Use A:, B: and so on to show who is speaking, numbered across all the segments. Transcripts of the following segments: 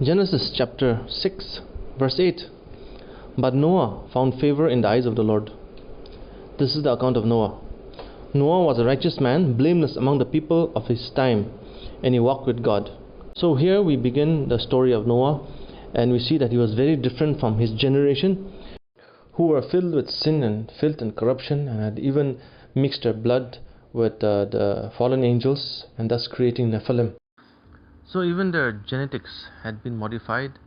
A: Genesis chapter 6 verse 8. But Noah found favor in the eyes of the Lord. This is the account of Noah. Noah was a righteous man, blameless among the people of his time, and he walked with God. So here we begin the story of Noah, and we see that he was very different from his generation, who were filled with sin and filth and corruption, and had even mixed their blood with the fallen angels, and thus creating Nephilim. So even their genetics had been modified,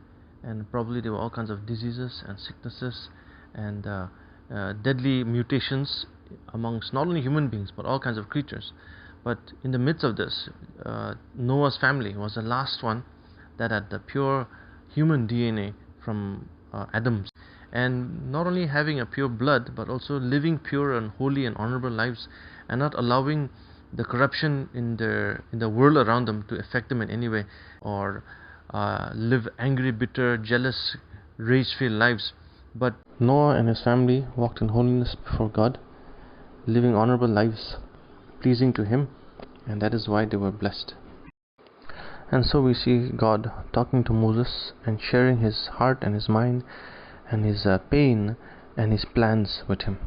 A: and probably there were all kinds of diseases and sicknesses and deadly mutations amongst not only human beings but all kinds of creatures. But in the midst of this, Noah's family was the last one that had the pure human DNA from Adam. And not only having a pure blood, but also living pure and holy and honorable lives, and not allowing the corruption in the world around them to affect them in any way, or live angry, bitter, jealous, rage-filled lives. But Noah and his family walked in holiness before God, living honorable lives, pleasing to Him, and that is why they were blessed. And so we see God talking to Moses and sharing his heart and his mind and his pain and his plans with him.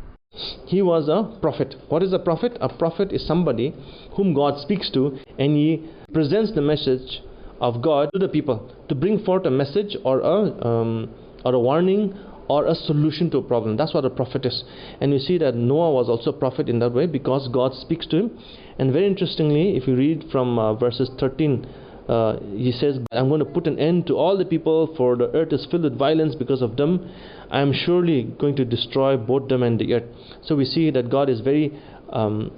A: He was a prophet. What is a prophet? A prophet is somebody whom God speaks to, and he presents the message of God to the people to bring forth a message or a warning or a solution to a problem. That's what a prophet is. And you see that Noah was also a prophet in that way, because God speaks to him. And very interestingly, if you read from verses 13, he says, I'm going to put an end to all the people, for the earth is filled with violence because of them. I am surely going to destroy both them and the earth. So we see that God is very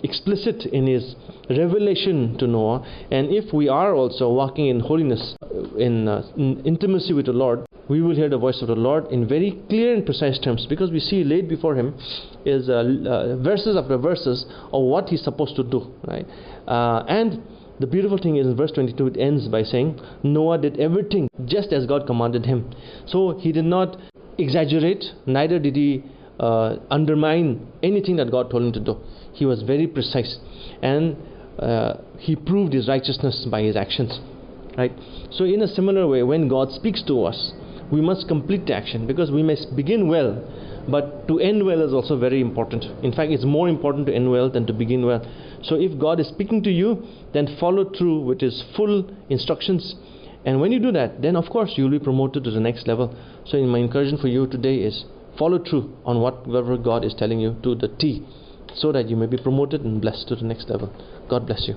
A: explicit in his revelation to Noah. And if we are also walking in holiness, in intimacy with the Lord, we will hear the voice of the Lord in very clear and precise terms, because we see laid before him is verses after verses of what he's supposed to do, right? And the beautiful thing is, in verse 22, it ends by saying Noah did everything just as God commanded him. So he did not exaggerate, neither did he undermine anything that God told him to do. He was very precise, and he proved his righteousness by his actions, right? So in a similar way, when God speaks to us, we must complete the action, because we may begin well, but to end well is also very important. In fact, it's more important to end well than to begin well. So if God is speaking to you, then follow through with his full instructions. And when you do that, then of course you'll be promoted to the next level. So my encouragement for you today is follow through on whatever God is telling you to the T, so that you may be promoted and blessed to the next level. God bless you.